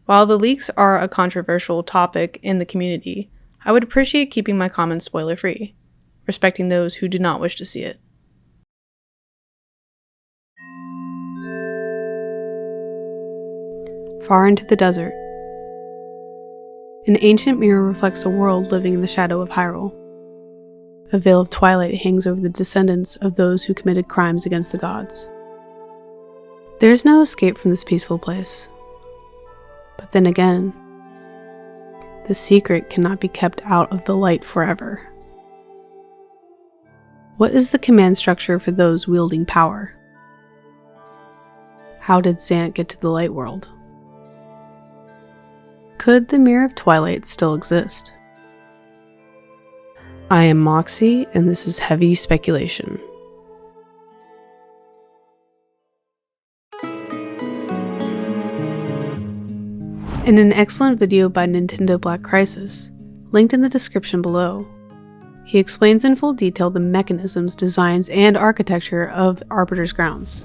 While the leaks are a controversial topic in the community, I would appreciate keeping my comments spoiler-free, respecting those who do not wish to see it. Far into the desert. An ancient mirror reflects a world living in the shadow of Hyrule. A veil of twilight hangs over the descendants of those who committed crimes against the gods. There is no escape from this peaceful place. But then again, the secret cannot be kept out of the light forever. What is the command structure for those wielding power? How did Zant get to the light world? Could the Mirror of Twilight still exist? I am Moxie, and this is Heavy Speculation. In an excellent video by Nintendo Black Crisis, linked in the description below, he explains in full detail the mechanisms, designs, and architecture of Arbiter's grounds.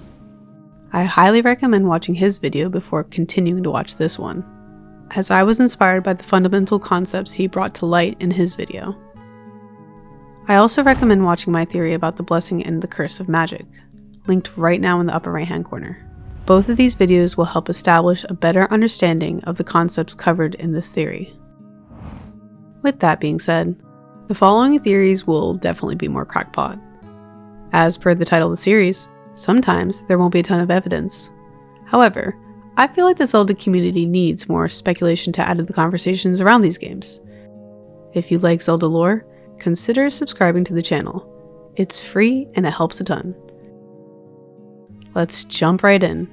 I highly recommend watching his video before continuing to watch this one, as I was inspired by the fundamental concepts he brought to light in his video. I also recommend watching my theory about the blessing and the curse of magic, linked right now in the upper right hand corner. Both of these videos will help establish a better understanding of the concepts covered in this theory. With that being said, the following theories will definitely be more crackpot. As per the title of the series, sometimes there won't be a ton of evidence. However, I feel like the Zelda community needs more speculation to add to the conversations around these games. If you like Zelda lore, consider subscribing to the channel. It's free and it helps a ton. Let's jump right in.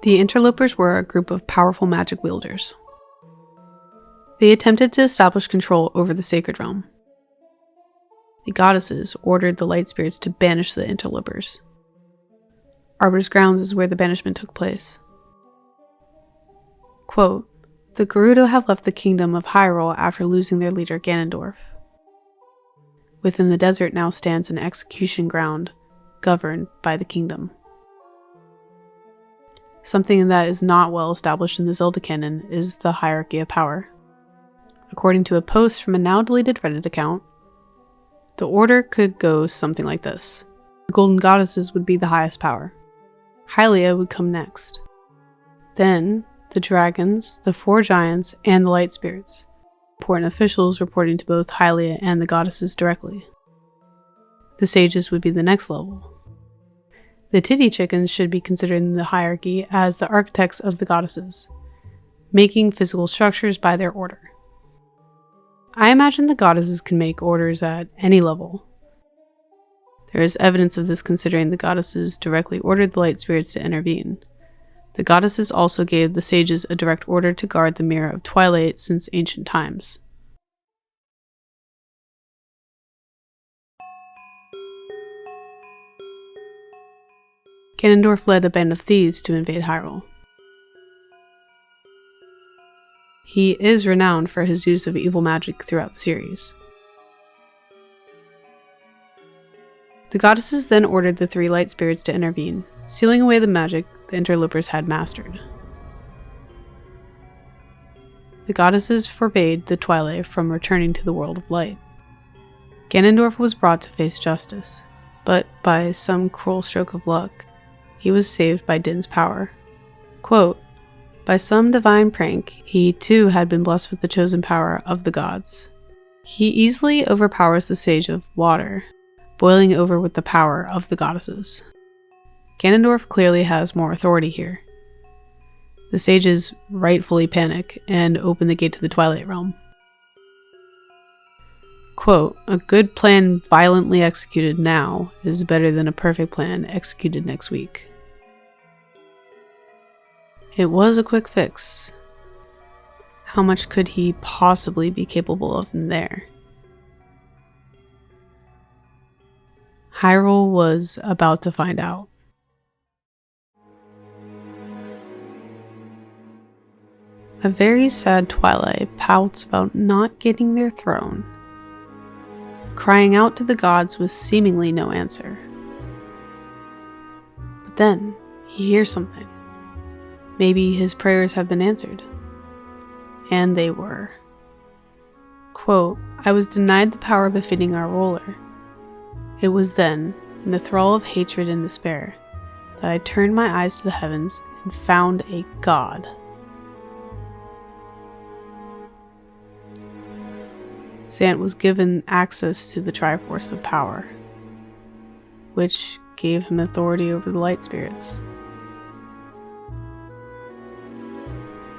The interlopers were a group of powerful magic wielders. They attempted to establish control over the sacred realm. The goddesses ordered the light spirits to banish the interlopers. Arbiter's grounds is where the banishment took place. Quote, "The Gerudo have left the kingdom of Hyrule after losing their leader Ganondorf. Within the desert now stands an execution ground, governed by the kingdom." Something that is not well established in the Zelda canon is the hierarchy of power. According to a post from a now deleted Reddit account, the order could go something like this. The golden goddesses would be the highest power. Hylia would come next. Then, the dragons, the 4 giants, and the light spirits. Important officials reporting to both Hylia and the goddesses directly. The sages would be the next level. The titty chickens should be considered in the hierarchy as the architects of the goddesses, making physical structures by their order. I imagine the goddesses can make orders at any level. There is evidence of this considering the goddesses directly ordered the light spirits to intervene. The goddesses also gave the sages a direct order to guard the Mirror of Twilight since ancient times. Ganondorf led a band of thieves to invade Hyrule. He is renowned for his use of evil magic throughout the series. The goddesses then ordered the 3 light spirits to intervene, sealing away the magic the interlopers had mastered. The goddesses forbade the Twilight from returning to the world of light. Ganondorf was brought to face justice, but by some cruel stroke of luck, he was saved by Din's power. Quote, "By some divine prank, he too had been blessed with the chosen power of the gods. He easily overpowers the Sage of Water, boiling over with the power of the goddesses." Ganondorf clearly has more authority here. The sages rightfully panic and open the gate to the Twilight Realm. Quote, "A good plan violently executed now is better than a perfect plan executed next week." It was a quick fix. How much could he possibly be capable of in there? Hyrule was about to find out. A very sad Twilight pouts about not getting their throne. crying out to the gods with seemingly no answer. But then, he hears something. Maybe his prayers have been answered. And they were. Quote, "I was denied the power befitting our ruler. It was then, in the thrall of hatred and despair, that I turned my eyes to the heavens and found a god." Zant was given access to the Triforce of Power, which gave him authority over the light spirits.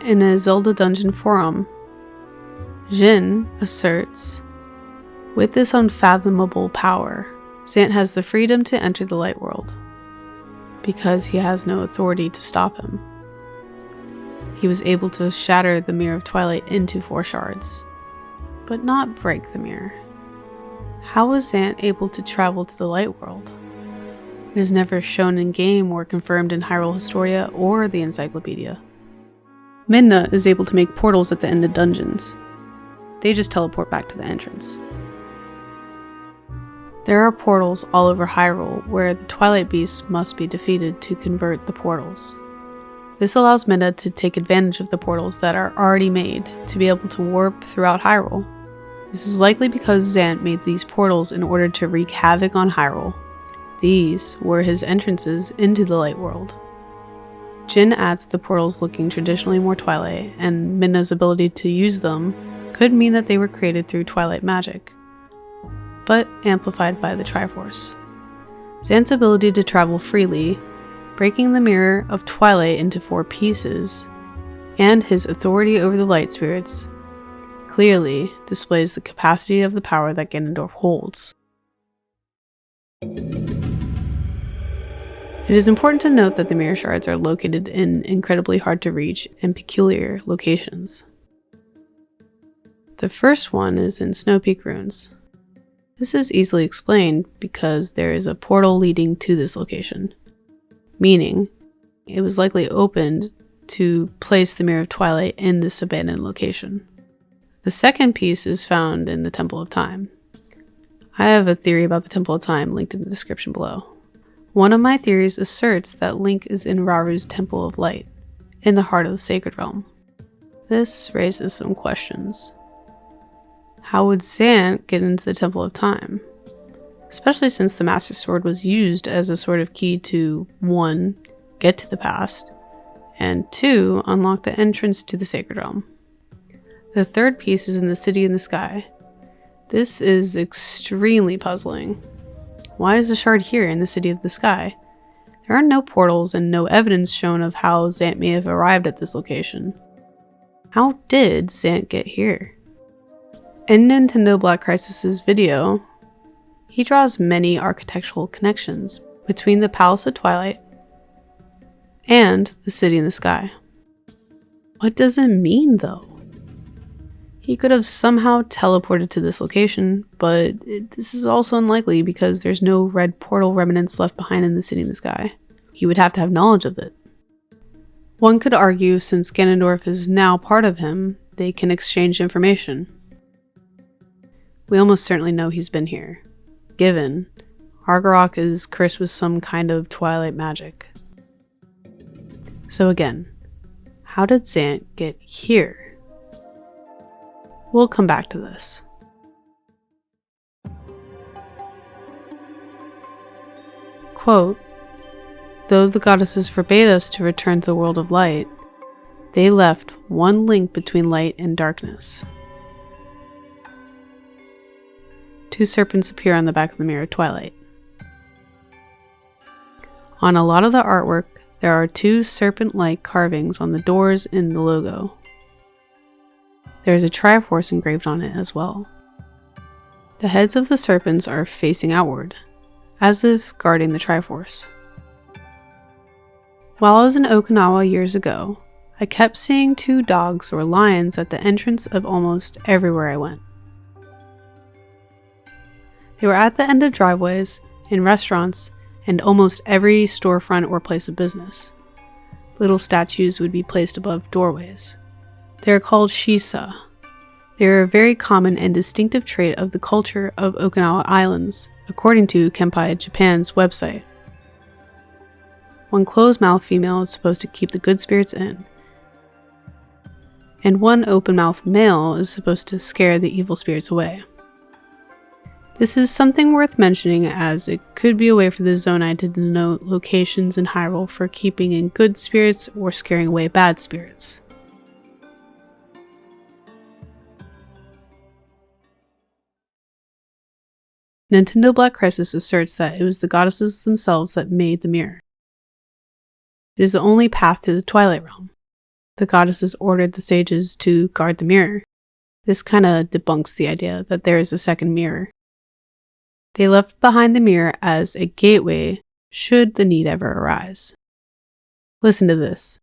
In a Zelda dungeon forum, Jin asserts, "With this unfathomable power, Zant has the freedom to enter the light world, because he has no authority to stop him. He was able to shatter the Mirror of Twilight into 4 shards, but not break the mirror. How was Zant able to travel to the light world? It is never shown in game or confirmed in Hyrule Historia or the Encyclopedia. Midna is able to make portals at the end of dungeons. They just teleport back to the entrance. There are portals all over Hyrule where the Twilight Beasts must be defeated to convert the portals. This allows Midna to take advantage of the portals that are already made to be able to warp throughout Hyrule. This is likely because Zant made these portals in order to wreak havoc on Hyrule. These were his entrances into the light world. Jin adds the portals looking traditionally more Twilight, and Midna's ability to use them could mean that they were created through Twilight magic, but amplified by the Triforce. Zant's ability to travel freely, breaking the Mirror of Twilight into 4 pieces, and his authority over the light spirits clearly displays the capacity of the power that Ganondorf holds. It is important to note that the mirror shards are located in incredibly hard to reach and peculiar locations. The first one is in Snow Peak Ruins. This is easily explained because there is a portal leading to this location, meaning it was likely opened to place the Mirror of Twilight in this abandoned location. The second piece is found in the Temple of Time. I have a theory about the Temple of Time linked in the description below. One of my theories asserts that Link is in Raru's Temple of Light, in the heart of the Sacred Realm. This raises some questions. How would Zant get into the Temple of Time? Especially since the Master Sword was used as a sort of key to 1. Get to the past, and 2. Unlock the entrance to the Sacred Realm. The third piece is in the City in the Sky. This is extremely puzzling. Why is the shard here in the City of the Sky? There are no portals and no evidence shown of how Zant may have arrived at this location. How did Zant get here? In Nintendo Black Crisis' video, he draws many architectural connections between the Palace of Twilight and the City in the Sky. What does it mean, though? He could have somehow teleported to this location, but this is also unlikely because there's no red portal remnants left behind in the City in the Sky. He would have to have knowledge of it. One could argue since Ganondorf is now part of him, they can exchange information. We almost certainly know he's been here, given Argarok is cursed with some kind of Twilight magic. So again, how did Zant get here? We'll come back to this. Quote, "Though the goddesses forbade us to return to the world of light, they left one link between light and darkness." 2 serpents appear on the back of the Mirror of Twilight. On a lot of the artwork, there are 2 serpent-like carvings on the doors in the logo. There is a Triforce engraved on it as well. The heads of the serpents are facing outward, as if guarding the Triforce. While I was in Okinawa years ago, I kept seeing 2 dogs or lions at the entrance of almost everywhere I went. They were at the end of driveways, in restaurants, and almost every storefront or place of business. Little statues would be placed above doorways. They are called Shisa. They are a very common and distinctive trait of the culture of Okinawa Islands, according to Kenpai Japan's website. One closed-mouthed female is supposed to keep the good spirits in, and one open-mouthed male is supposed to scare the evil spirits away. This is something worth mentioning, as it could be a way for the Zonai to denote locations in Hyrule for keeping in good spirits or scaring away bad spirits. Nintendo Black Crisis asserts that it was the goddesses themselves that made the mirror. It is the only path to the Twilight Realm. The goddesses ordered the sages to guard the mirror. This kinda debunks the idea that there is a second mirror. They left behind the mirror as a gateway should the need ever arise. Listen to this.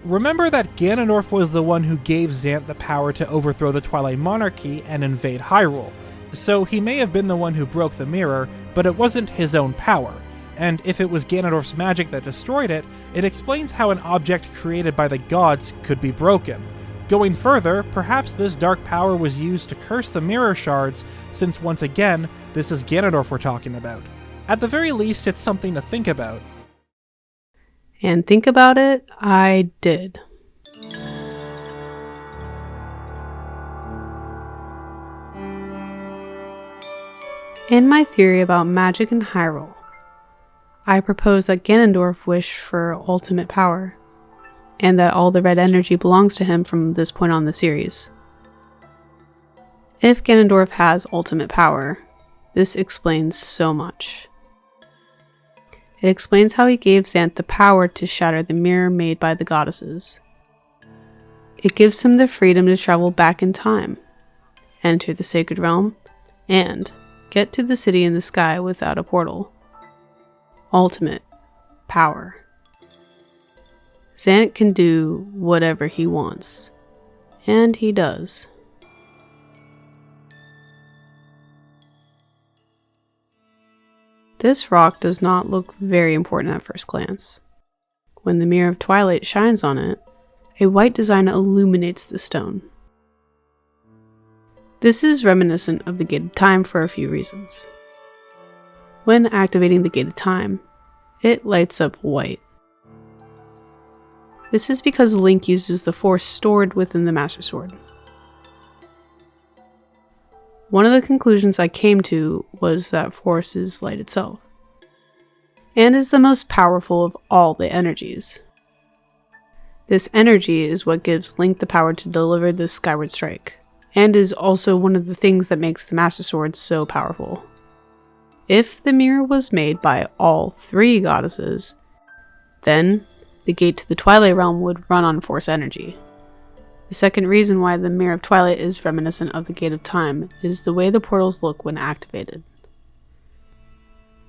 Remember that Ganondorf was the one who gave Zant the power to overthrow the Twilight Monarchy and invade Hyrule, so he may have been the one who broke the mirror, but it wasn't his own power. And if it was Ganondorf's magic that destroyed it, it explains how an object created by the gods could be broken. Going further, perhaps this dark power was used to curse the mirror shards, since once again, this is Ganondorf we're talking about. At the very least, it's something to think about. And think about it, I did. In my theory about magic in Hyrule, I propose that Ganondorf wished for ultimate power, and that all the red energy belongs to him from this point on in the series. If Ganondorf has ultimate power, this explains so much. It explains how he gave Zant the power to shatter the mirror made by the goddesses. It gives him the freedom to travel back in time, enter the sacred realm, and get to the city in the sky without a portal. Ultimate power. Zant can do whatever he wants, and he does. This rock does not look very important at first glance. When the Mirror of Twilight shines on it, a white design illuminates the stone. This is reminiscent of the Gate of Time for a few reasons. When activating the Gate of Time, it lights up white. This is because Link uses the Force stored within the Master Sword. One of the conclusions I came to was that Force is light itself, and is the most powerful of all the energies. This energy is what gives Link the power to deliver the Skyward Strike, and is also one of the things that makes the Master Sword so powerful. If the mirror was made by all three goddesses, then the gate to the Twilight Realm would run on Force energy. The second reason why the Mirror of Twilight is reminiscent of the Gate of Time is the way the portals look when activated.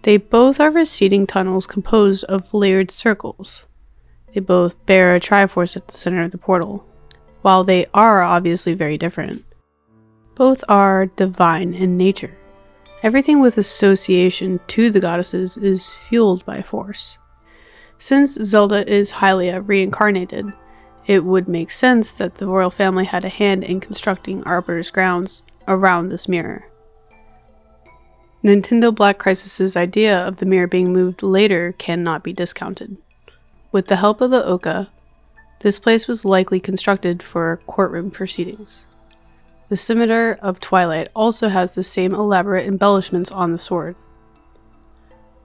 They both are receding tunnels composed of layered circles. They both bear a Triforce at the center of the portal. While they are obviously very different, both are divine in nature. Everything with association to the goddesses is fueled by Force. Since Zelda is Hylia reincarnated, it would make sense that the royal family had a hand in constructing Arbiter's grounds around this mirror. Nintendo Black Crisis' idea of the mirror being moved later cannot be discounted. With the help of the Oka, this place was likely constructed for courtroom proceedings. The Scimitar of Twilight also has the same elaborate embellishments on the sword,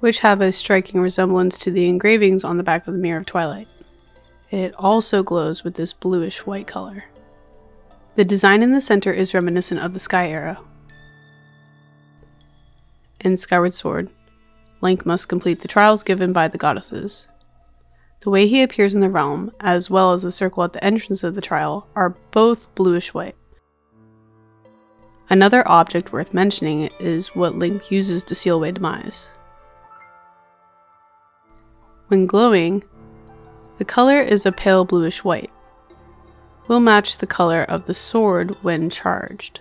which have a striking resemblance to the engravings on the back of the Mirror of Twilight. It also glows with this bluish-white color. The design in the center is reminiscent of the Sky era. In Skyward Sword, Link must complete the trials given by the goddesses. The way he appears in the realm, as well as the circle at the entrance of the trial, are both bluish-white. Another object worth mentioning is what Link uses to seal away demise. When glowing, the color is a pale bluish-white. Will match the color of the sword when charged.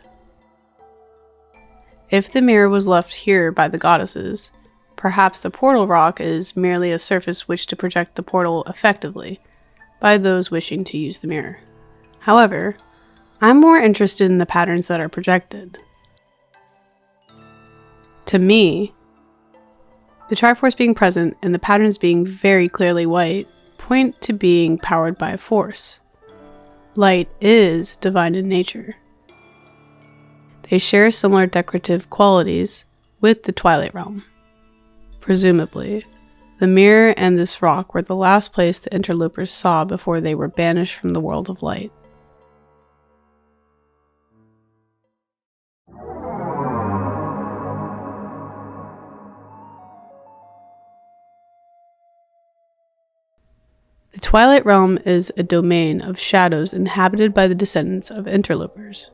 If the mirror was left here by the goddesses, perhaps the portal rock is merely a surface which to project the portal effectively by those wishing to use the mirror. However, I'm more interested in the patterns that are projected. To me, the Triforce being present and the patterns being very clearly white point to being powered by a force. Light is divine in nature. They share similar decorative qualities with the Twilight Realm. Presumably, the mirror and this rock were the last place the interlopers saw before they were banished from the world of light. The Twilight Realm is a domain of shadows inhabited by the descendants of interlopers,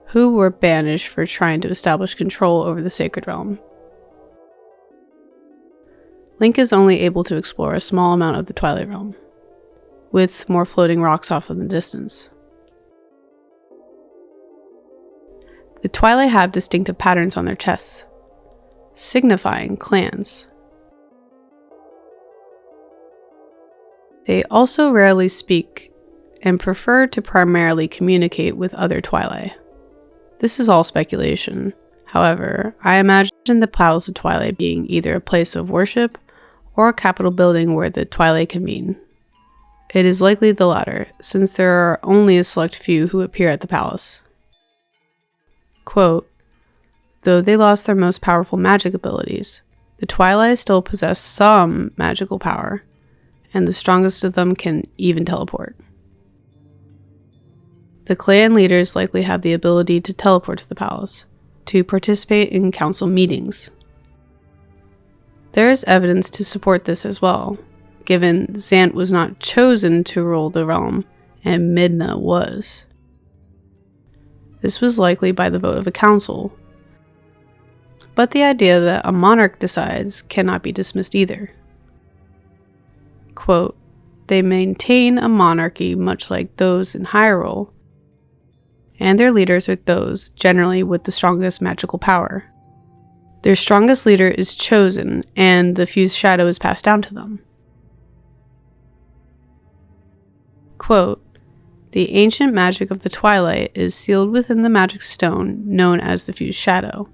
who were banished for trying to establish control over the Sacred Realm. Link is only able to explore a small amount of the Twilight Realm, with more floating rocks off in the distance. The Twilight have distinctive patterns on their chests, signifying clans. They also rarely speak and prefer to primarily communicate with other Twilight. This is all speculation. However, I imagine the Palace of Twilight being either a place of worship or a capital building where the Twilight convene. It is likely the latter, since there are only a select few who appear at the palace. Quote, though they lost their most powerful magic abilities, the Twilight still possess some magical power, and the strongest of them can even teleport. The clan leaders likely have the ability to teleport to the palace, to participate in council meetings. There is evidence to support this as well, given Zant was not chosen to rule the realm, and Midna was. This was likely by the vote of a council, but the idea that a monarch decides cannot be dismissed either. Quote, they maintain a monarchy much like those in Hyrule, and their leaders are those generally with the strongest magical power. Their strongest leader is chosen, and the fused shadow is passed down to them. Quote, the ancient magic of the Twilight is sealed within the magic stone known as the fused shadow.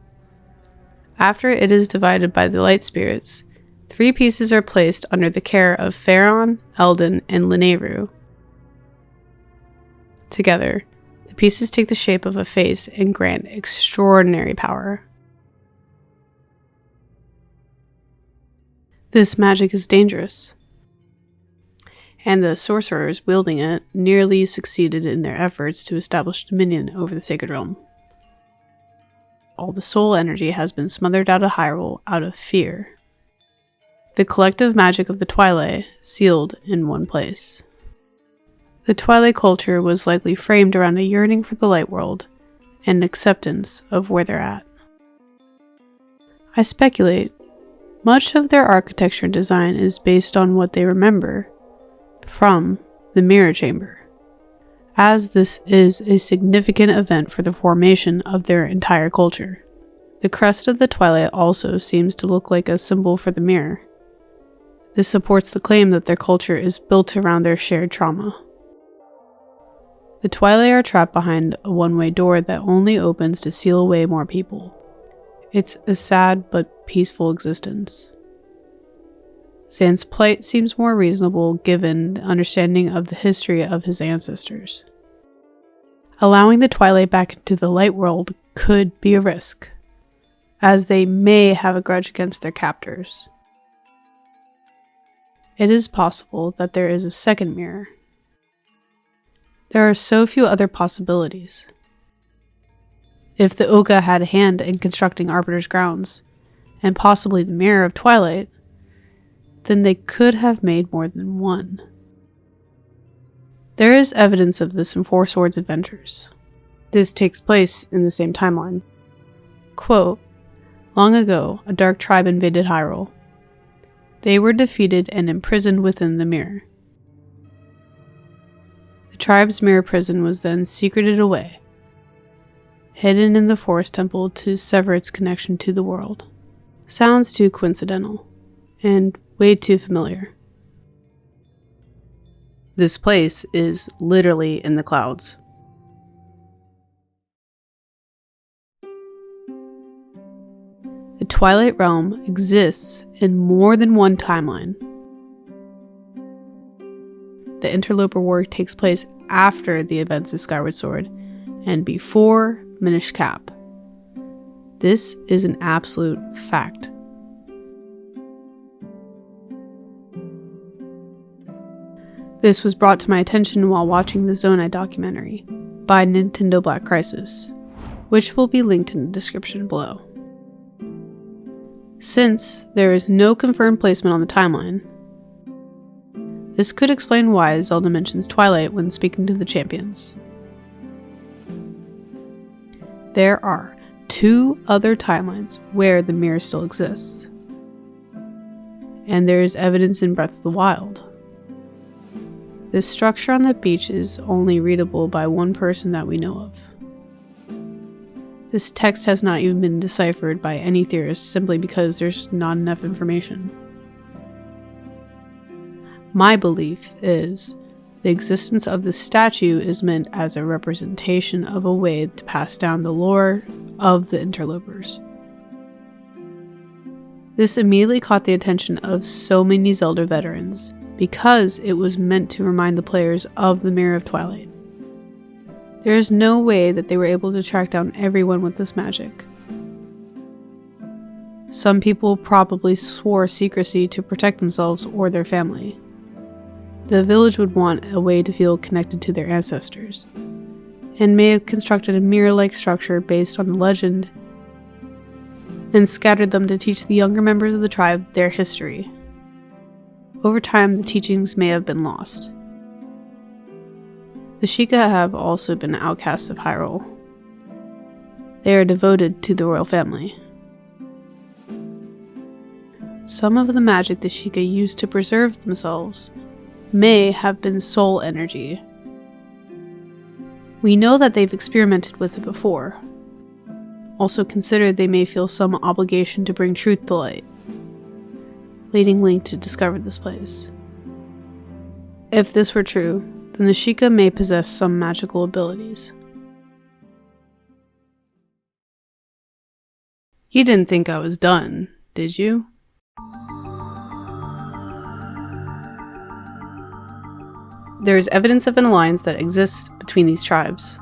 After it is divided by the light spirits, 3 pieces are placed under the care of Faron, Eldon, and Lineru. Together, the pieces take the shape of a face and grant extraordinary power. This magic is dangerous, and the sorcerers wielding it nearly succeeded in their efforts to establish dominion over the Sacred Realm. All the soul energy has been smothered out of Hyrule out of fear. The collective magic of the Twilight sealed in one place. The Twilight culture was likely framed around a yearning for the light world and acceptance of where they're at. I speculate much of their architecture and design is based on what they remember from the Mirror Chamber, as this is a significant event for the formation of their entire culture. The crest of the Twilight also seems to look like a symbol for the mirror. This supports the claim that their culture is built around their shared trauma. The Twilight are trapped behind a one-way door that only opens to seal away more people. It's a sad but peaceful existence. Zant's plight seems more reasonable given the understanding of the history of his ancestors. Allowing the Twilight back into the light world could be a risk, as they may have a grudge against their captors. It is possible that there is a second mirror. There are so few other possibilities. If the Oga had a hand in constructing Arbiter's grounds, and possibly the Mirror of Twilight, then they could have made more than one. There is evidence of this in Four Swords Adventures. This takes place in the same timeline. Quote, long ago, a dark tribe invaded Hyrule. They were defeated and imprisoned within the mirror. The tribe's mirror prison was then secreted away, hidden in the forest temple to sever its connection to the world. Sounds too coincidental, and way too familiar. This place is literally in the clouds. The Twilight Realm exists in more than one timeline. The Interloper War takes place after the events of Skyward Sword and before Minish Cap. This is an absolute fact. This was brought to my attention while watching the Zonai documentary by Nintendo Black Crisis, which will be linked in the description below. Since there is no confirmed placement on the timeline, this could explain why Zelda mentions Twilight when speaking to the champions. There are 2 other timelines where the mirror still exists, and there is evidence in Breath of the Wild. This structure on the beach is only readable by one person that we know of. This text has not even been deciphered by any theorists simply because there's not enough information. My belief is the existence of this statue is meant as a representation of a way to pass down the lore of the interlopers. This immediately caught the attention of so many Zelda veterans because it was meant to remind the players of the Mirror of Twilight. There is no way that they were able to track down everyone with this magic. Some people probably swore secrecy to protect themselves or their family. The village would want a way to feel connected to their ancestors, and may have constructed a mirror-like structure based on the legend and scattered them to teach the younger members of the tribe their history. Over time, the teachings may have been lost. The Shika have also been outcasts of Hyrule. They are devoted to the royal family. Some of the magic the Shika used to preserve themselves may have been soul energy. We know that they've experimented with it before. Also consider they may feel some obligation to bring truth to light, leading Link to discover this place. If this were true, then the Shika may possess some magical abilities. You didn't think I was done, did you? There is evidence of an alliance that exists between these tribes.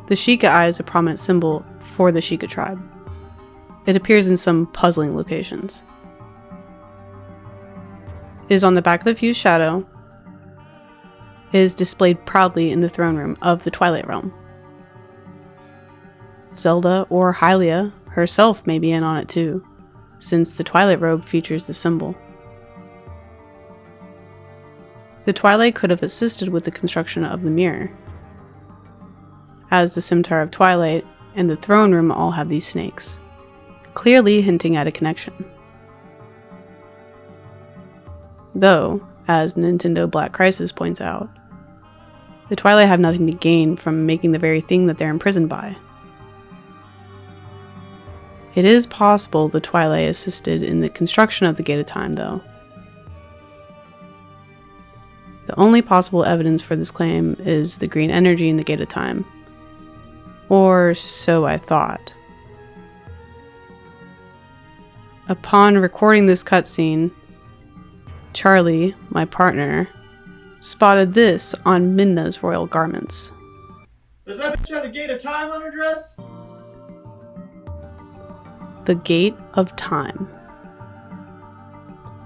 The Shika eye is a prominent symbol for the Shika tribe. It appears in some puzzling locations. It is on the back of the fused shadow. It is displayed proudly in the throne room of the Twilight Realm. Zelda or Hylia herself may be in on it too, since the Twilight robe features the symbol. The Twilight could have assisted with the construction of the mirror, as the Scimitar of Twilight and the throne room all have these snakes, clearly hinting at a connection. Though, as Nintendo Black Crisis points out, the Twilight have nothing to gain from making the very thing that they're imprisoned by. It is possible the Twilight assisted in the construction of the Gate of Time, though. The only possible evidence for this claim is the green energy in the Gate of Time. Or so I thought. Upon recording this cutscene, Charlie, my partner, spotted this on Midna's royal garments. Does that bitch have a Gate of Time on her dress? The Gate of Time.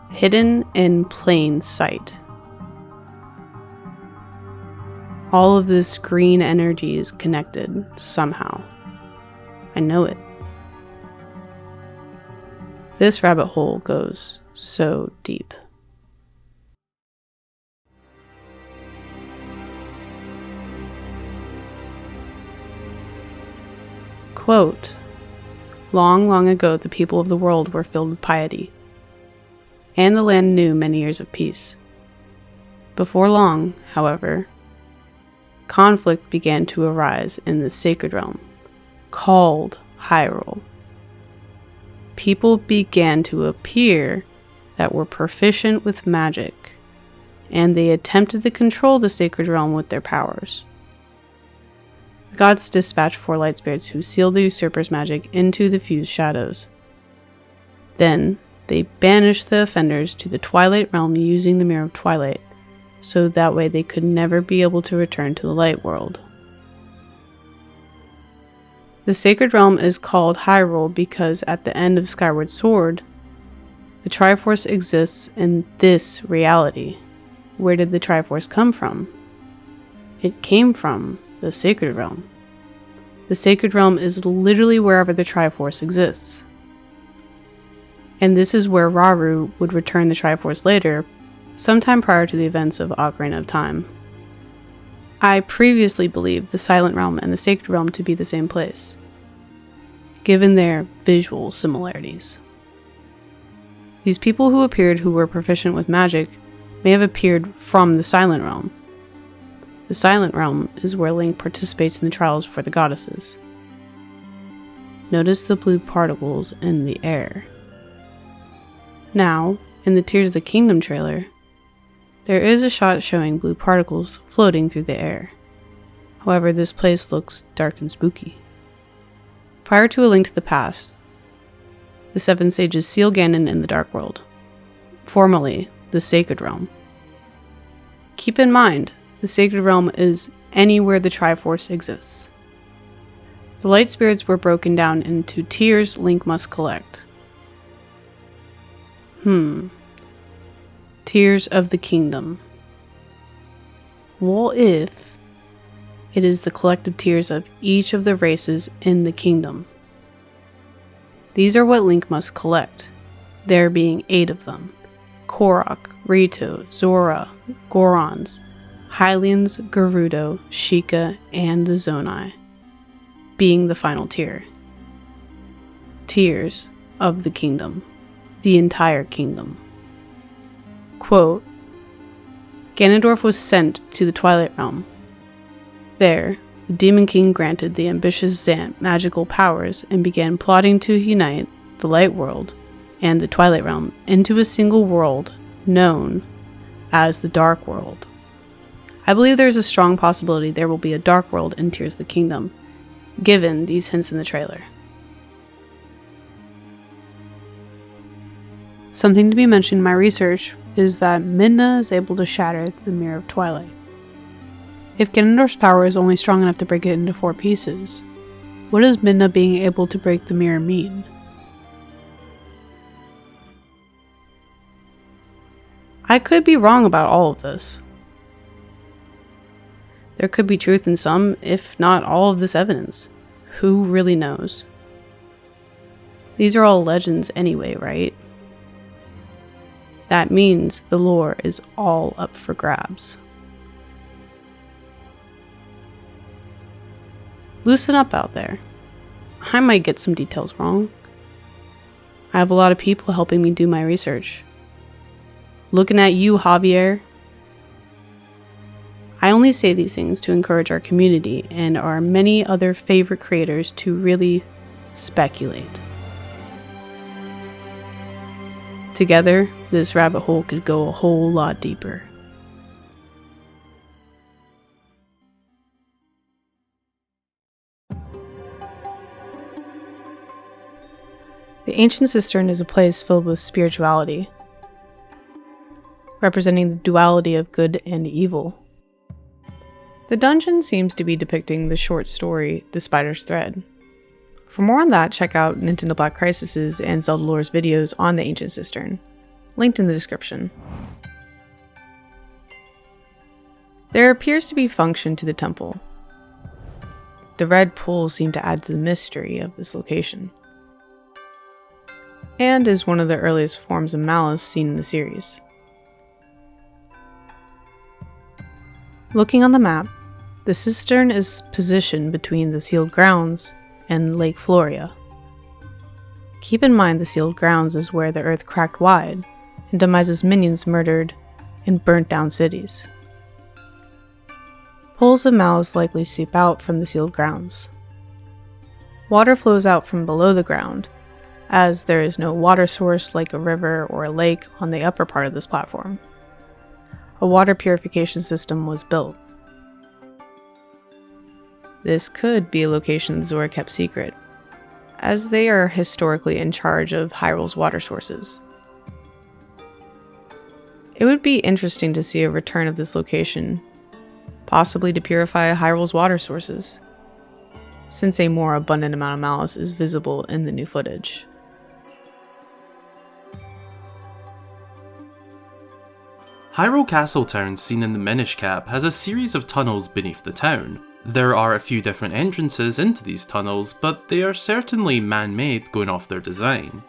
Hidden in plain sight. All of this green energy is connected somehow. I know it. This rabbit hole goes so deep. Quote, "Long, long ago the people of the world were filled with piety, and the land knew many years of peace. Before long, however, conflict began to arise in the sacred realm, called Hyrule. People began to appear that were proficient with magic, and they attempted to control the sacred realm with their powers. The gods dispatch 4 light spirits who seal the usurper's magic into the fused shadows. Then, they banish the offenders to the Twilight Realm using the Mirror of Twilight, so that way they could never be able to return to the light world. The Sacred Realm is called Hyrule because at the end of Skyward Sword, the Triforce exists in this reality. Where did the Triforce come from? It came from the Sacred Realm. The Sacred Realm is literally wherever the Triforce exists. And this is where Rauru would return the Triforce later, sometime prior to the events of Ocarina of Time. I previously believed the Silent Realm and the Sacred Realm to be the same place, given their visual similarities. These people who appeared who were proficient with magic may have appeared from the Silent Realm. The Silent Realm is where Link participates in the trials for the goddesses. Notice the blue particles in the air. Now, in the Tears of the Kingdom trailer, there is a shot showing blue particles floating through the air. However, this place looks dark and spooky. Prior to A Link to the Past, the 7 sages seal Ganon in the Dark World, formerly the Sacred Realm. Keep in mind, the Sacred Realm is anywhere the Triforce exists. The light spirits were broken down into tiers Link must collect. Tears of the Kingdom. What if it is the collective tears of each of the races in the kingdom? These are what Link must collect, there being 8 of them. Korok, Rito, Zora, Gorons, Hylians, Gerudo, Sheikah, and the Zonai, being the final tier. Tears of the Kingdom. The entire kingdom. Quote, Ganondorf was sent to the Twilight Realm. There, the Demon King granted the ambitious Zant magical powers and began plotting to unite the Light World and the Twilight Realm into a single world known as the Dark World. I believe there is a strong possibility there will be a Dark World in Tears of the Kingdom, given these hints in the trailer. Something to be mentioned in my research is that Midna is able to shatter the Mirror of Twilight. If Ganondorf's power is only strong enough to break it into 4 pieces, what does Midna being able to break the mirror mean? I could be wrong about all of this. There could be truth in some, if not all of this evidence. Who really knows? These are all legends anyway, right? That means the lore is all up for grabs. Loosen up out there. I might get some details wrong. I have a lot of people helping me do my research. Looking at you, Javier. I only say these things to encourage our community and our many other favorite creators to really speculate. Together, this rabbit hole could go a whole lot deeper. The ancient Cistern is a place filled with spirituality, representing the duality of good and evil. The dungeon seems to be depicting the short story, The Spider's Thread. For more on that, check out Nintendo Black Crisis' and Zelda Lore's videos on the Ancient Cistern, linked in the description. There appears to be function to the temple. The red pools seem to add to the mystery of this location, and is one of the earliest forms of malice seen in the series. Looking on the map, the Cistern is positioned between the sealed grounds and Lake Floria. Keep in mind the sealed grounds is where the earth cracked wide and Demise's minions murdered and burnt down cities. Pools of malice likely seep out from the sealed grounds. Water flows out from below the ground, as there is no water source like a river or a lake on the upper part of this platform. A water purification system was built. This could be a location Zora kept secret, as they are historically in charge of Hyrule's water sources. It would be interesting to see a return of this location, possibly to purify Hyrule's water sources, since a more abundant amount of malice is visible in the new footage. Hyrule Castle Town seen in the Minish Cap has a series of tunnels beneath the town. There are a few different entrances into these tunnels, but they are certainly man-made going off their design.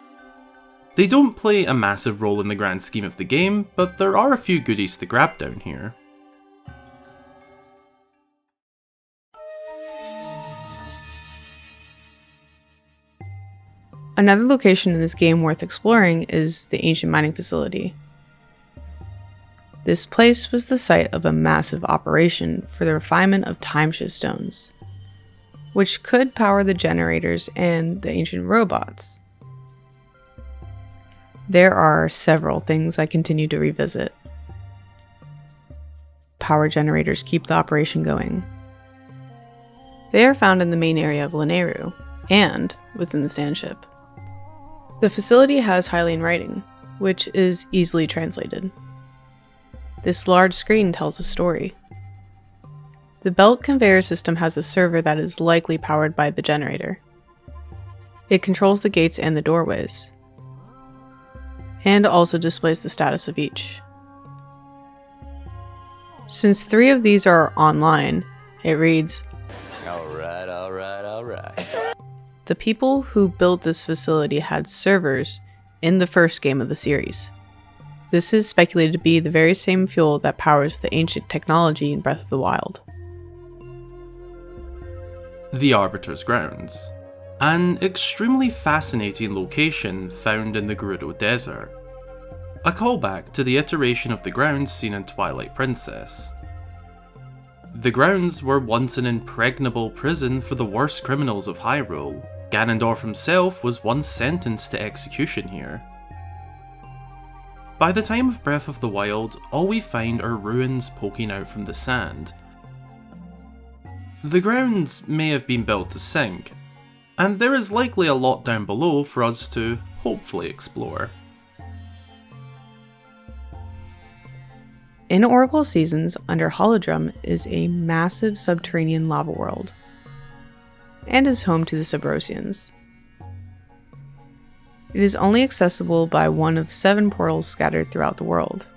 They don't play a massive role in the grand scheme of the game, but there are a few goodies to grab down here. Another location in this game worth exploring is the ancient mining facility. This place was the site of a massive operation for the refinement of timeshift stones, which could power the generators and the ancient robots. There are several things I continue to revisit. Power generators keep the operation going. They are found in the main area of Lanayru, and within the sand ship. The facility has Hylian writing, which is easily translated. This large screen tells a story. The belt conveyor system has a server that is likely powered by the generator. It controls the gates and the doorways, and also displays the status of each. Since 3 of these are online, it reads, Alright. The people who built this facility had servers in the first game of the series. This is speculated to be the very same fuel that powers the ancient technology in Breath of the Wild. The Arbiter's Grounds. An extremely fascinating location found in the Gerudo Desert. A callback to the iteration of the grounds seen in Twilight Princess. The grounds were once an impregnable prison for the worst criminals of Hyrule. Ganondorf himself was once sentenced to execution here. By the time of Breath of the Wild, all we find are ruins poking out from the sand. The grounds may have been built to sink, and there is likely a lot down below for us to hopefully explore. In Oracle Seasons, under Holodrum is a massive subterranean lava world, and is home to the Subrosians. It is only accessible by one of 7 portals scattered throughout the world.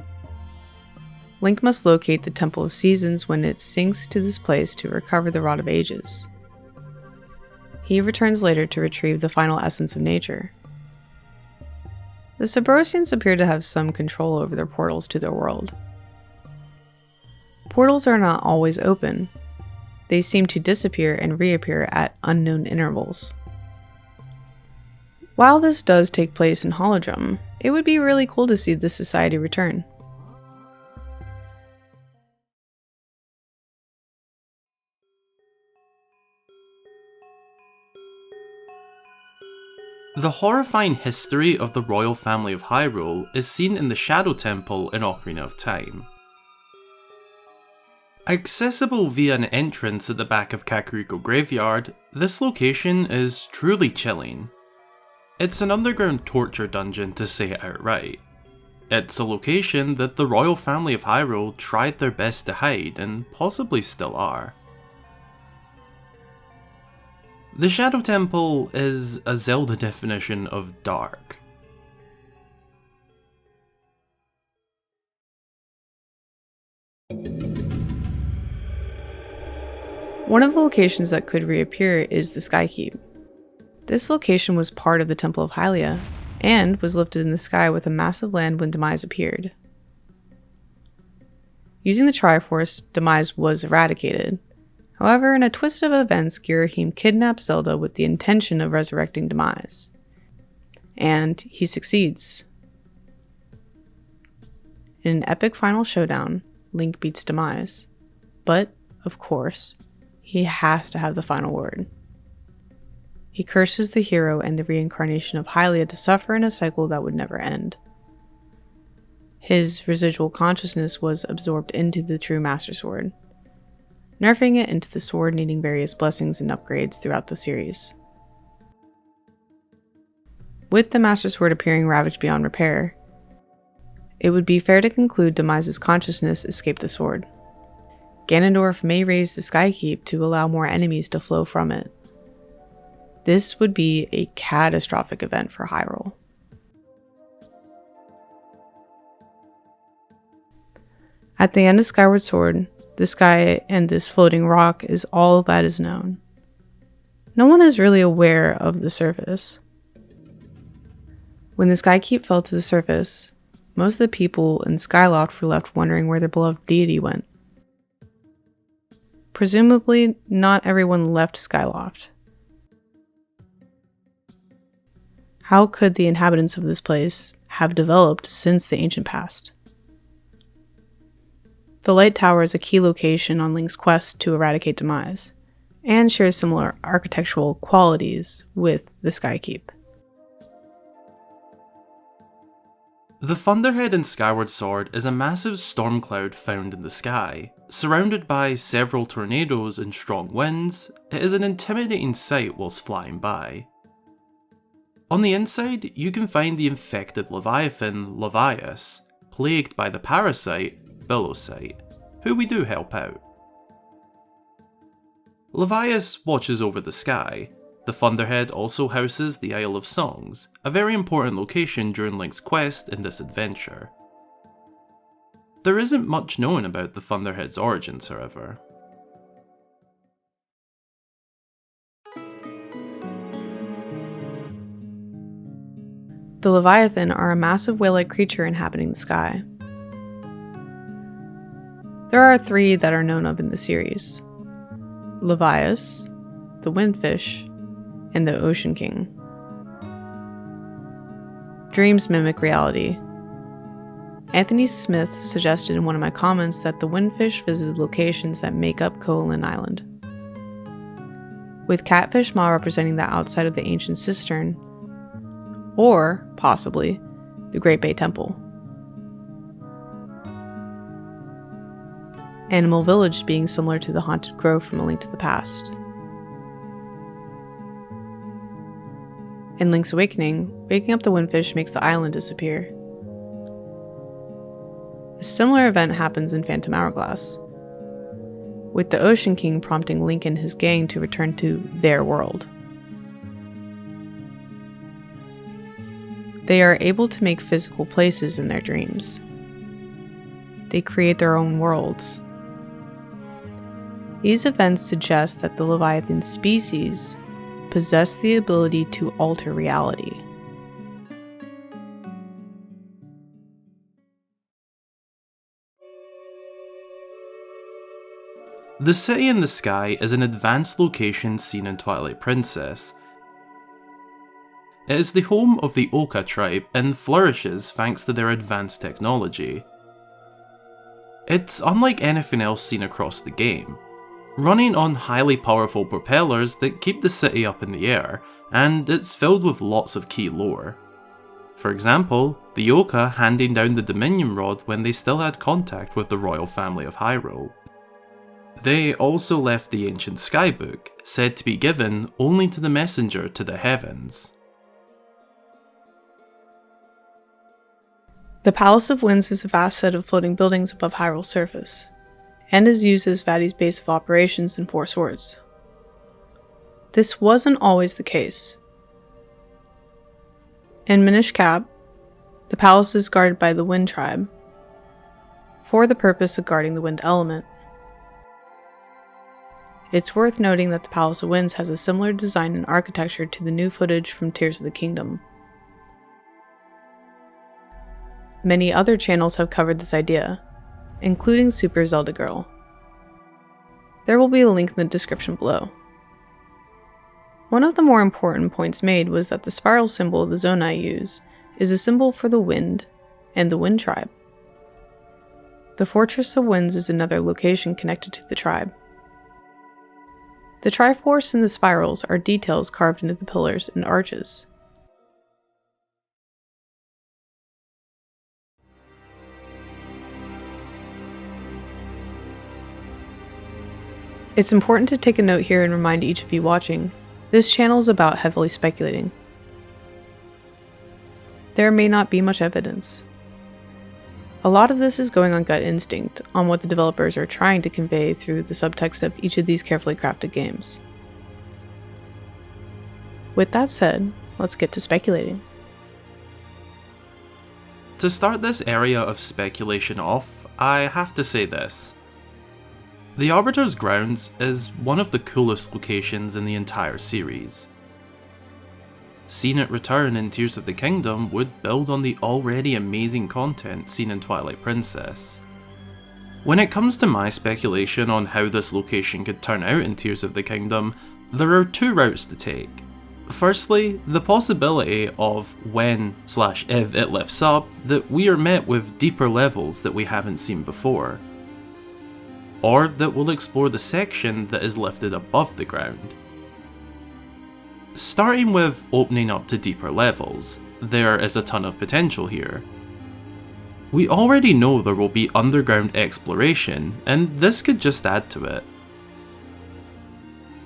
Link must locate the Temple of Seasons when it sinks to this place to recover the Rod of Ages. He returns later to retrieve the final essence of nature. The Subrosians appear to have some control over their portals to their world. Portals are not always open. They seem to disappear and reappear at unknown intervals. While this does take place in Holodrum, it would be really cool to see this society return. The horrifying history of the royal family of Hyrule is seen in the Shadow Temple in Ocarina of Time. Accessible via an entrance at the back of Kakariko Graveyard, this location is truly chilling. It's an underground torture dungeon to say it outright. It's a location that the royal family of Hyrule tried their best to hide and possibly still are. The Shadow Temple is a Zelda definition of dark. One of the locations that could reappear is the Sky Keep. This location was part of the Temple of Hylia, and was lifted in the sky with a massive land when Demise appeared. Using the Triforce, Demise was eradicated. However, in a twist of events, Girahim kidnaps Zelda with the intention of resurrecting Demise. And he succeeds. In an epic final showdown, Link beats Demise. But, of course, he has to have the final word. He curses the hero and the reincarnation of Hylia to suffer in a cycle that would never end. His residual consciousness was absorbed into the true Master Sword. nerfing it into the sword needing various blessings and upgrades throughout the series. With the Master Sword appearing ravaged beyond repair, it would be fair to conclude Demise's consciousness escaped the sword. Ganondorf may raise the Skykeep to allow more enemies to flow from it. This would be a catastrophic event for Hyrule. At the end of Skyward Sword, the sky and this floating rock is all that is known. No one is really aware of the surface. When the Skykeep fell to the surface, most of the people in Skyloft were left wondering where their beloved deity went. Presumably, not everyone left Skyloft. How could the inhabitants of this place have developed since the ancient past? The Light Tower is a key location on Link's quest to eradicate Demise, and shares similar architectural qualities with the Skykeep. The Thunderhead in Skyward Sword is a massive storm cloud found in the sky. Surrounded by several tornadoes and strong winds, it is an intimidating sight whilst flying by. On the inside, you can find the infected Leviathan Levias, plagued by the parasite Billowsight, who we do help out. Levias watches over the sky. The Thunderhead also houses the Isle of Songs, a very important location during Link's quest in this adventure. There isn't much known about the Thunderhead's origins, however. The Leviathan are a massive whale-like creature inhabiting the sky. There are 3 that are known of in the series: Levias, the Windfish, and the Ocean King. Dreams mimic reality. Anthony Smith suggested in one of my comments that the Windfish visited locations that make up Koholint Island, with Catfish Maw representing the outside of the ancient Cistern, or, possibly, the Great Bay Temple. Animal Village being similar to the Haunted Grove from A Link to the Past. In Link's Awakening, waking up the Windfish makes the island disappear. A similar event happens in Phantom Hourglass, with the Ocean King prompting Link and his gang to return to their world. They are able to make physical places in their dreams. They create their own worlds. These events suggest that the Leviathan species possess the ability to alter reality. The City in the Sky is an advanced location seen in Twilight Princess. It is the home of the Oka tribe and flourishes thanks to their advanced technology. It's unlike anything else seen across the game, running on highly powerful propellers that keep the city up in the air, and it's filled with lots of key lore. For example, the Oka handing down the Dominion Rod when they still had contact with the royal family of Hyrule. They also left the ancient Skybook, said to be given only to the messenger to the heavens. The Palace of Winds is a vast set of floating buildings above Hyrule's surface, and is used as Vati's base of operations in Four Swords. This wasn't always the case. In Minish Cap, the palace is guarded by the Wind Tribe, for the purpose of guarding the wind element. It's worth noting that the Palace of Winds has a similar design and architecture to the new footage from Tears of the Kingdom. Many other channels have covered this idea, including Super Zelda Girl. There will be a link in the description below. One of the more important points made was that the spiral symbol the Zonai use is a symbol for the wind and the Wind Tribe. The Fortress of Winds is another location connected to the tribe. The Triforce and the spirals are details carved into the pillars and arches. It's important to take a note here and remind each of you watching, this channel is about heavily speculating. There may not be much evidence. A lot of this is going on gut instinct, on what the developers are trying to convey through the subtext of each of these carefully crafted games. With that said, let's get to speculating. To start this area of speculation off, I have to say this. The Arbiter's Grounds is one of the coolest locations in the entire series. Seeing it return in Tears of the Kingdom would build on the already amazing content seen in Twilight Princess. When it comes to my speculation on how this location could turn out in Tears of the Kingdom, there are two routes to take. Firstly, the possibility of when/if it lifts up that we are met with deeper levels that we haven't seen before. Or that we'll explore the section that is lifted above the ground. Starting with opening up to deeper levels, there is a ton of potential here. We already know there will be underground exploration, and this could just add to it.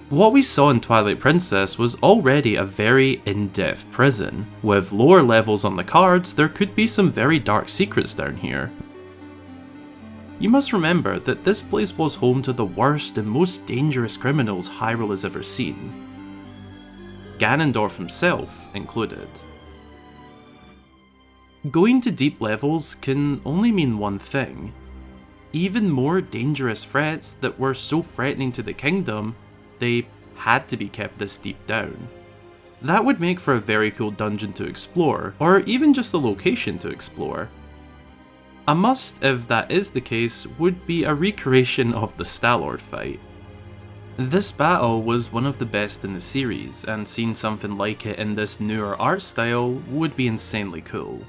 What we saw in Twilight Princess was already a very in-depth prison. With lower levels on the cards, there could be some very dark secrets down here. You must remember that this place was home to the worst and most dangerous criminals Hyrule has ever seen. Ganondorf himself included. Going to deep levels can only mean one thing. Even more dangerous threats that were so threatening to the kingdom, they had to be kept this deep down. That would make for a very cool dungeon to explore, or even just a location to explore. A must, if that is the case, would be a recreation of the Star-Lord fight. This battle was one of the best in the series, and seeing something like it in this newer art style would be insanely cool.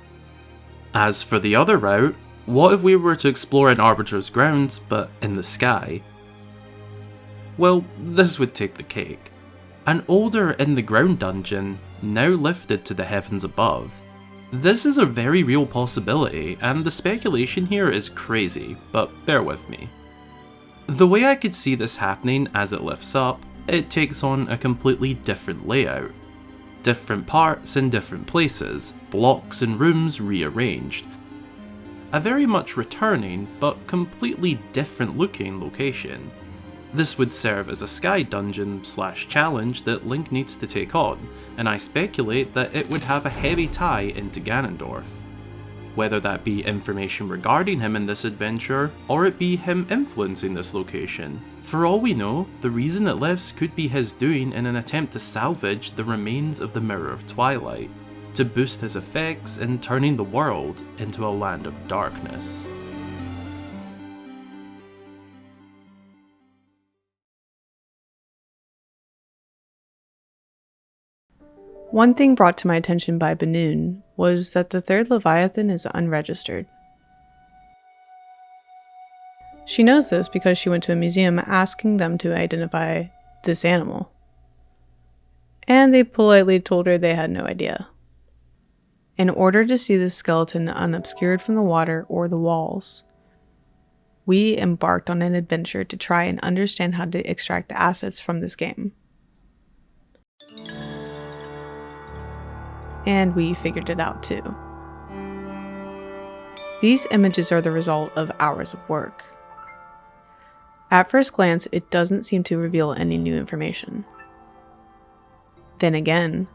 As for the other route, what if we were to explore in Arbiter's Grounds, but in the sky? Well, this would take the cake. An older in-the-ground dungeon, now lifted to the heavens above. This is a very real possibility, and the speculation here is crazy, but bear with me. The way I could see this happening as it lifts up, it takes on a completely different layout. Different parts in different places, blocks and rooms rearranged. A very much returning, but completely different looking location. This would serve as a sky dungeon / challenge that Link needs to take on, and I speculate that it would have a heavy tie into Ganondorf. Whether that be information regarding him in this adventure, or it be him influencing this location. For all we know, the reason it lifts could be his doing in an attempt to salvage the remains of the Mirror of Twilight, to boost his effects in turning the world into a land of darkness. One thing brought to my attention by Banoon was that the third Leviathan is unregistered. She knows this because she went to a museum asking them to identify this animal. And they politely told her they had no idea. In order to see this skeleton unobscured from the water or the walls, we embarked on an adventure to try and understand how to extract the assets from this game. And we figured it out too. These images are the result of hours of work. At first glance, it doesn't seem to reveal any new information. Then again,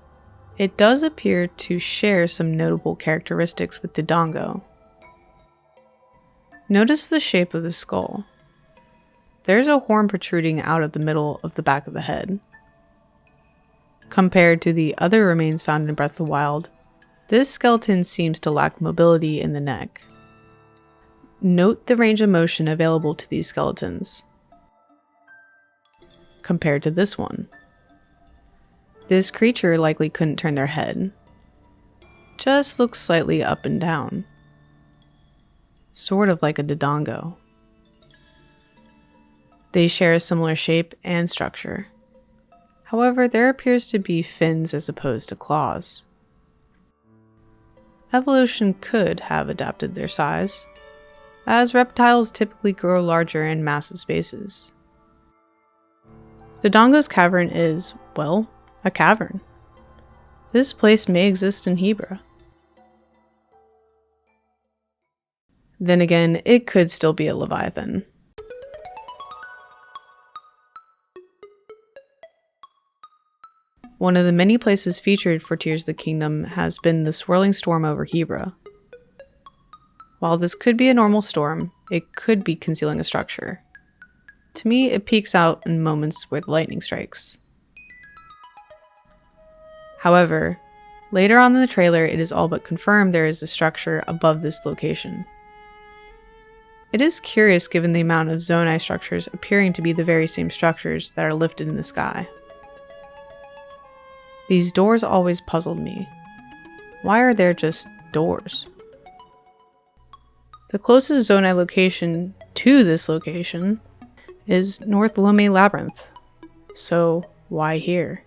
it does appear to share some notable characteristics with the Dodongo. Notice the shape of the skull. There's a horn protruding out of the middle of the back of the head. Compared to the other remains found in Breath of the Wild, this skeleton seems to lack mobility in the neck. Note the range of motion available to these skeletons compared to this one. This creature likely couldn't turn their head, just looks slightly up and down, sort of like a Dodongo. They share a similar shape and structure. However, there appears to be fins as opposed to claws. Evolution could have adapted their size, as reptiles typically grow larger in massive spaces. Dodongo's cavern is, well, a cavern. This place may exist in Hebra. Then again, it could still be a Leviathan. One of the many places featured for Tears of the Kingdom has been the swirling storm over Hebra. While this could be a normal storm, it could be concealing a structure. To me, it peeks out in moments where the lightning strikes. However, later on in the trailer, it is all but confirmed there is a structure above this location. It is curious given the amount of Zonai structures appearing to be the very same structures that are lifted in the sky. These doors always puzzled me. Why are there just doors? The closest Zonai location to this location is North Lome Labyrinth, so why here?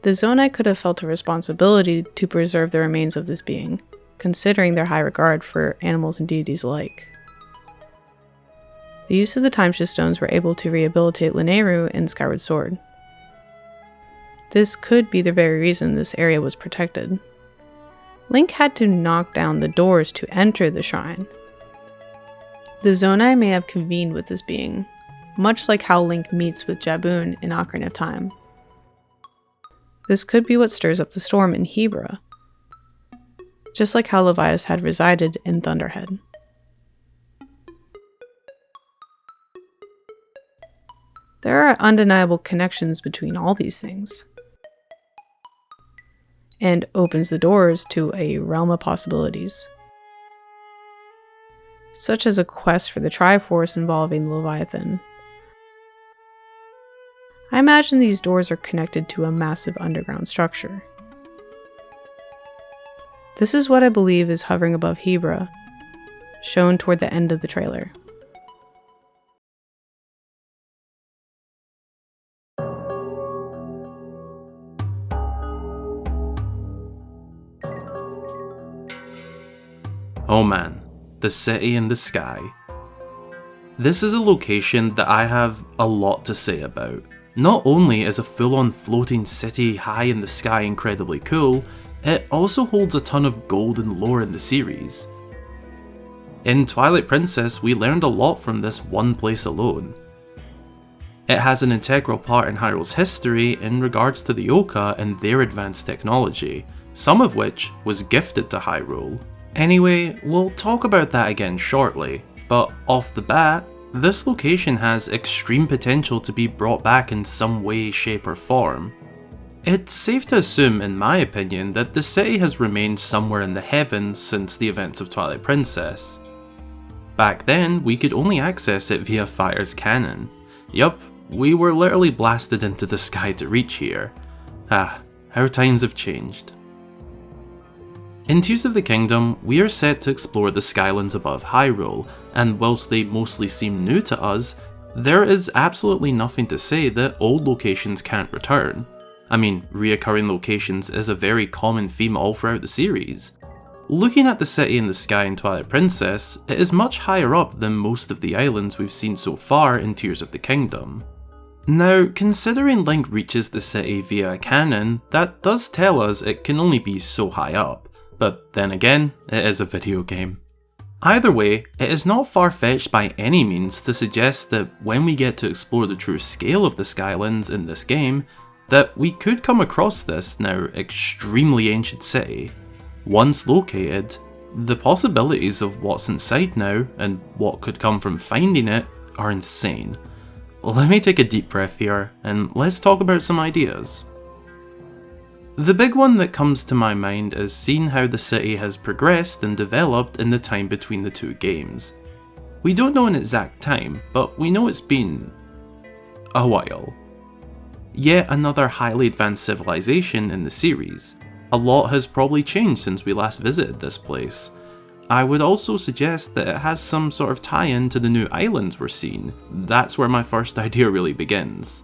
The Zonai could have felt a responsibility to preserve the remains of this being, considering their high regard for animals and deities alike. The use of the Timeshift Stones were able to rehabilitate Lineru in Skyward Sword. This could be the very reason this area was protected. Link had to knock down the doors to enter the shrine. The Zonai may have convened with this being, much like how Link meets with Jaboon in Ocarina of Time. This could be what stirs up the storm in Hebra, just like how Levias had resided in Thunderhead. There are undeniable connections between all these things, and opens the doors to a realm of possibilities, such as a quest for the Triforce involving the Leviathan. I imagine these doors are connected to a massive underground structure. This is what I believe is hovering above Hebra, shown toward the end of the trailer. Oh man, the city in the sky. This is a location that I have a lot to say about. Not only is a full-on floating city high in the sky incredibly cool, it also holds a ton of golden lore in the series. In Twilight Princess, we learned a lot from this one place alone. It has an integral part in Hyrule's history in regards to the Oka and their advanced technology, some of which was gifted to Hyrule. Anyway, we'll talk about that again shortly, but off the bat, this location has extreme potential to be brought back in some way, shape or form. It's safe to assume, in my opinion, that the city has remained somewhere in the heavens since the events of Twilight Princess. Back then, we could only access it via Fire's cannon. Yup, we were literally blasted into the sky to reach here. Ah, how times have changed. In Tears of the Kingdom, we are set to explore the Skylands above Hyrule, and whilst they mostly seem new to us, there is absolutely nothing to say that old locations can't return. I mean, reoccurring locations is a very common theme all throughout the series. Looking at the city in the sky in Twilight Princess, it is much higher up than most of the islands we've seen so far in Tears of the Kingdom. Now, considering Link reaches the city via a cannon, that does tell us it can only be so high up. But then again, it is a video game. Either way, it is not far-fetched by any means to suggest that when we get to explore the true scale of the Skylands in this game, that we could come across this now extremely ancient city. Once located, the possibilities of what's inside now and what could come from finding it are insane. Let me take a deep breath here and let's talk about some ideas. The big one that comes to my mind is seeing how the city has progressed and developed in the time between the two games. We don't know an exact time, but we know it's been a while. Yet another highly advanced civilization in the series. A lot has probably changed since we last visited this place. I would also suggest that it has some sort of tie-in to the new islands we're seeing. That's where my first idea really begins.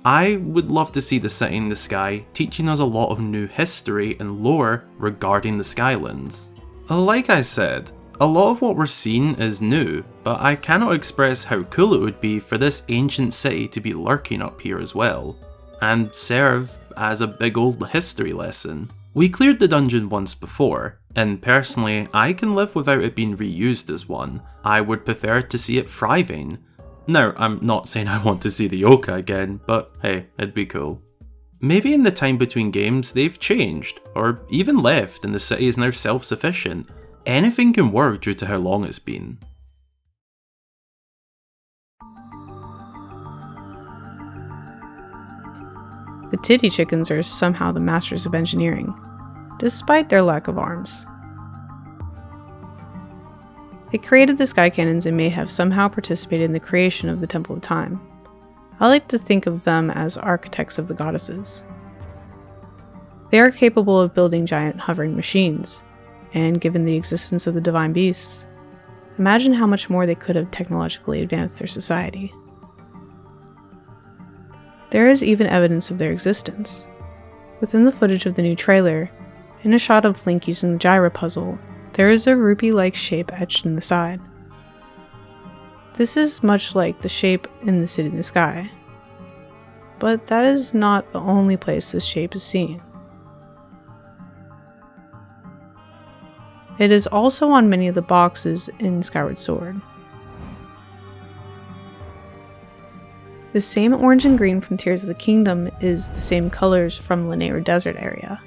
I would love to see the city in the sky teaching us a lot of new history and lore regarding the Skylands. Like I said, A lot of what we're seeing is new, but I cannot express how cool it would be for this ancient city to be lurking up here as well, and serve as a big old history lesson. We cleared the dungeon once before, and personally I can live without it being reused as one. I would prefer to see it thriving. Now, I'm not saying I want to see the Oka again, but hey, it'd be cool. Maybe in the time between games they've changed, or even left and the city is now self-sufficient. Anything can work due to how long it's been. The titty chickens are somehow the masters of engineering, despite their lack of arms. They created the sky cannons and may have somehow participated in the creation of the Temple of Time. I like to think of them as architects of the goddesses. They are capable of building giant hovering machines, and given the existence of the divine beasts, imagine how much more they could have technologically advanced their society. There is even evidence of their existence. Within the footage of the new trailer, in a shot of Link using the gyro puzzle, there is a rupee-like shape etched in the side. This is much like the shape in the City in the Sky, but that is not the only place this shape is seen. It is also on many of the boxes in Skyward Sword. The same orange and green from Tears of the Kingdom is the same colors from Lanayru Desert area.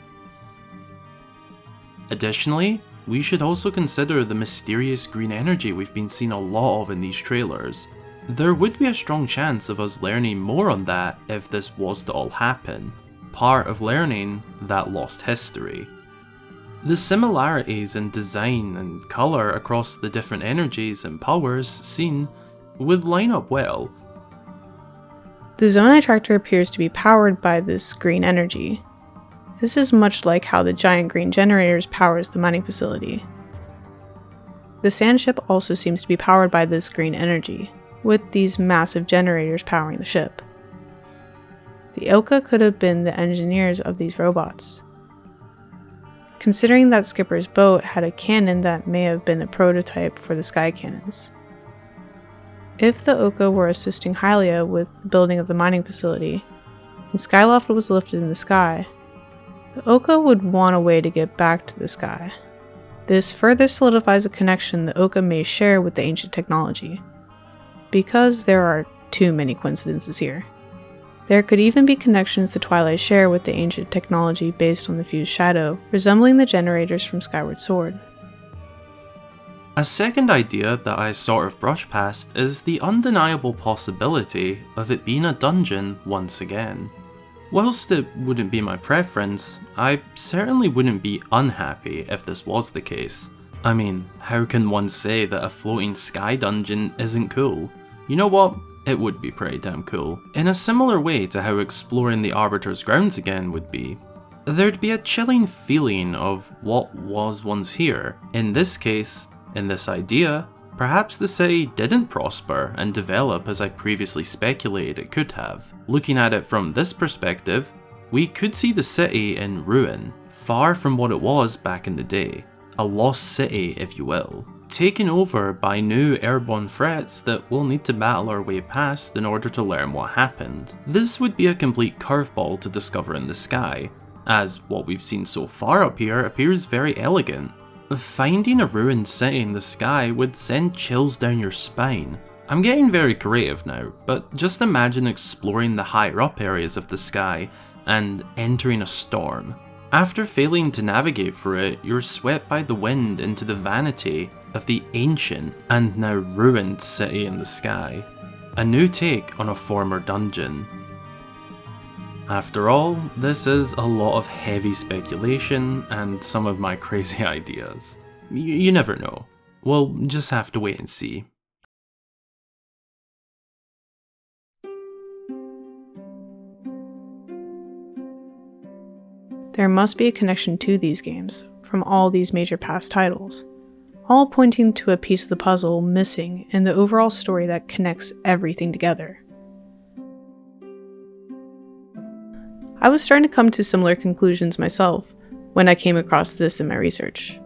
Additionally, we should also consider the mysterious green energy we've been seeing a lot of in these trailers. There would be a strong chance of us learning more on that if this was to all happen, part of learning that lost history. The similarities in design and colour across the different energies and powers seen would line up well. The Zonai tractor appears to be powered by this green energy. This is much like how the giant green generators powers the mining facility. The sand ship also seems to be powered by this green energy, with these massive generators powering the ship. The Oka could have been the engineers of these robots. Considering that Skipper's boat had a cannon that may have been a prototype for the sky cannons. If the Oka were assisting Hylia with the building of the mining facility, and Skyloft was lifted in the sky, the Oka would want a way to get back to the sky. This further solidifies a connection the Oka may share with the ancient technology, because there are too many coincidences here. There could even be connections the Twilight share with the ancient technology based on the fused shadow, resembling the generators from Skyward Sword. A second idea that I sort of brushed past is the undeniable possibility of it being a dungeon once again. Whilst it wouldn't be my preference, I certainly wouldn't be unhappy if this was the case. I mean, how can one say that a floating sky dungeon isn't cool? You know what? It would be pretty damn cool, in a similar way to how exploring the Arbiter's grounds again would be. There'd be a chilling feeling of what was once here. In this case, in this idea, perhaps the city didn't prosper and develop as I previously speculated it could have. Looking at it from this perspective, we could see the city in ruin, far from what it was back in the day. A lost city, if you will. Taken over by new airborne threats that we'll need to battle our way past in order to learn what happened. This would be a complete curveball to discover in the sky, as what we've seen so far up here appears very elegant. Finding a ruined city in the sky would send chills down your spine. I'm getting very creative now, but just imagine exploring the higher up areas of the sky and entering a storm. After failing to navigate through it, you're swept by the wind into the vanity of the ancient and now ruined city in the sky. A new take on a former dungeon. After all, this is a lot of heavy speculation and some of my crazy ideas. You never know. We'll just have to wait and see. There must be a connection to these games from all these major past titles, all pointing to a piece of the puzzle missing in the overall story that connects everything together. I was starting to come to similar conclusions myself when I came across this in my research.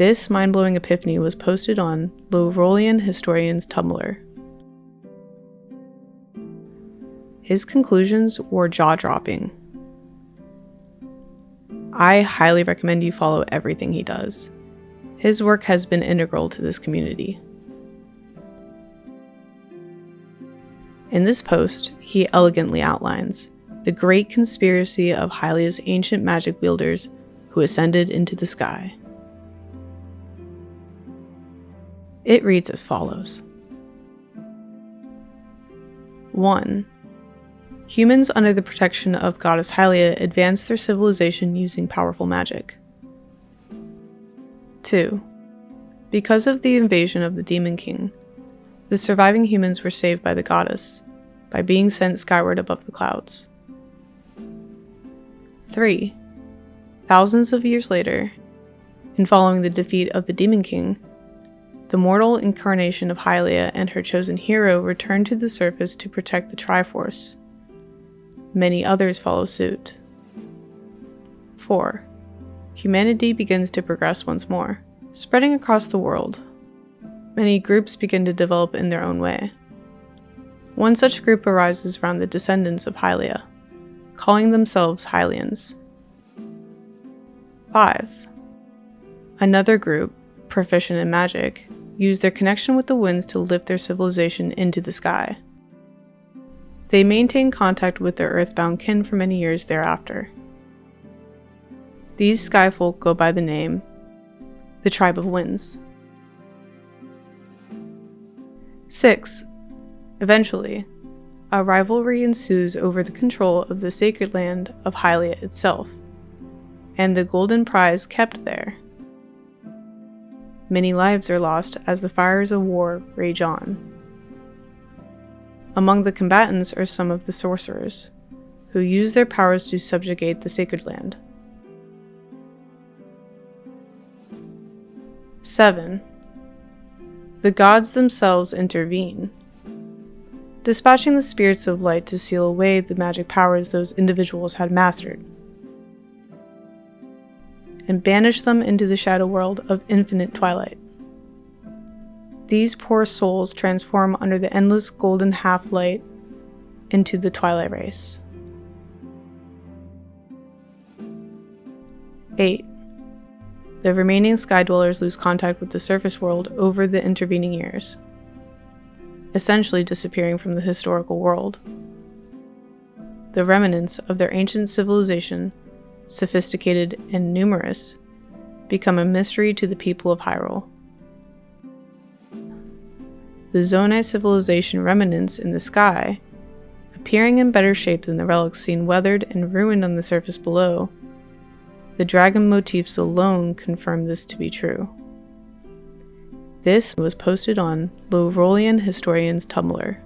This mind-blowing epiphany was posted on Lovrolian Historian's Tumblr. His conclusions were jaw-dropping. I highly recommend you follow everything he does. His work has been integral to this community. In this post, he elegantly outlines the great conspiracy of Hylia's ancient magic wielders who ascended into the sky. It reads as follows. 1. Humans under the protection of goddess Hylia advanced their civilization using powerful magic. 2. Because of the invasion of the Demon King, the surviving humans were saved by the goddess, by being sent skyward above the clouds. 3. Thousands of years later, and following the defeat of the Demon King, the mortal incarnation of Hylia and her chosen hero returned to the surface to protect the Triforce. Many others follow suit. 4. Humanity begins to progress once more, spreading across the world. Many groups begin to develop in their own way. One such group arises around the descendants of Hylia, calling themselves Hylians. 5. Another group, proficient in magic, use their connection with the winds to lift their civilization into the sky. They maintain contact with their earthbound kin for many years thereafter. These skyfolk go by the name the Tribe of Winds. 6. Eventually, a rivalry ensues over the control of the sacred land of Hylia itself, and the golden prize kept there. Many lives are lost as the fires of war rage on. Among the combatants are some of the sorcerers, who use their powers to subjugate the sacred land. 7. The gods themselves intervene, dispatching the spirits of light to seal away the magic powers those individuals had mastered, and banish them into the shadow world of infinite twilight. These poor souls transform under the endless golden half-light into the twilight race. 8. The remaining sky dwellers lose contact with the surface world over the intervening years, essentially disappearing from the historical world. The remnants of their ancient civilization, sophisticated and numerous, become a mystery to the people of Hyrule. The Zonai civilization remnants in the sky, appearing in better shape than the relics seen weathered and ruined on the surface below. The dragon motifs alone confirm this to be true. This was posted on Lovrolian Historian's Tumblr,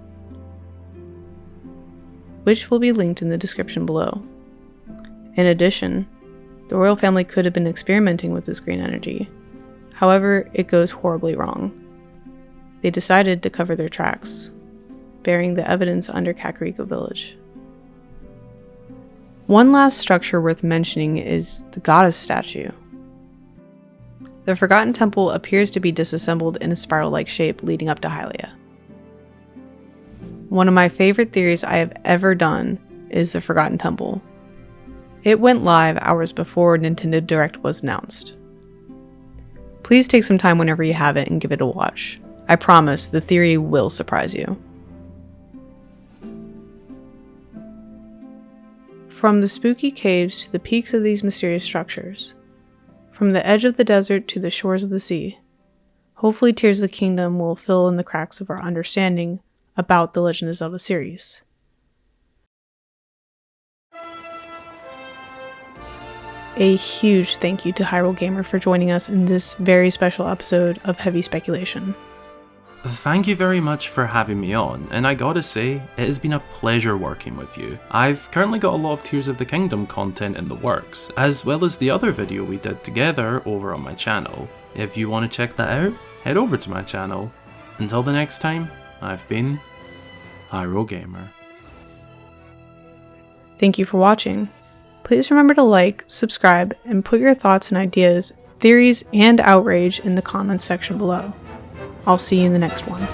which will be linked in the description below. In addition, the royal family could have been experimenting with this green energy. However, it goes horribly wrong. They decided to cover their tracks, burying the evidence under Kakariko Village. One last structure worth mentioning is the goddess statue. The Forgotten Temple appears to be disassembled in a spiral-like shape leading up to Hylia. One of my favorite theories I have ever done is the Forgotten Temple. It went live hours before Nintendo Direct was announced. Please take some time whenever you have it and give it a watch. I promise the theory will surprise you. From the spooky caves to the peaks of these mysterious structures, from the edge of the desert to the shores of the sea, hopefully Tears of the Kingdom will fill in the cracks of our understanding about the Legend of Zelda series. A huge thank you to Hyrule Gamer for joining us in this very special episode of Heavy Speculation. Thank you very much for having me on, and I gotta say, it has been a pleasure working with you. I've currently got a lot of Tears of the Kingdom content in the works, as well as the other video we did together over on my channel. If you want to check that out, head over to my channel. Until the next time, I've been Hyrule Gamer. Thank you for watching. Please remember to like, subscribe, and put your thoughts and ideas theories, and outrage in the comments section below. I'll see you in the next one.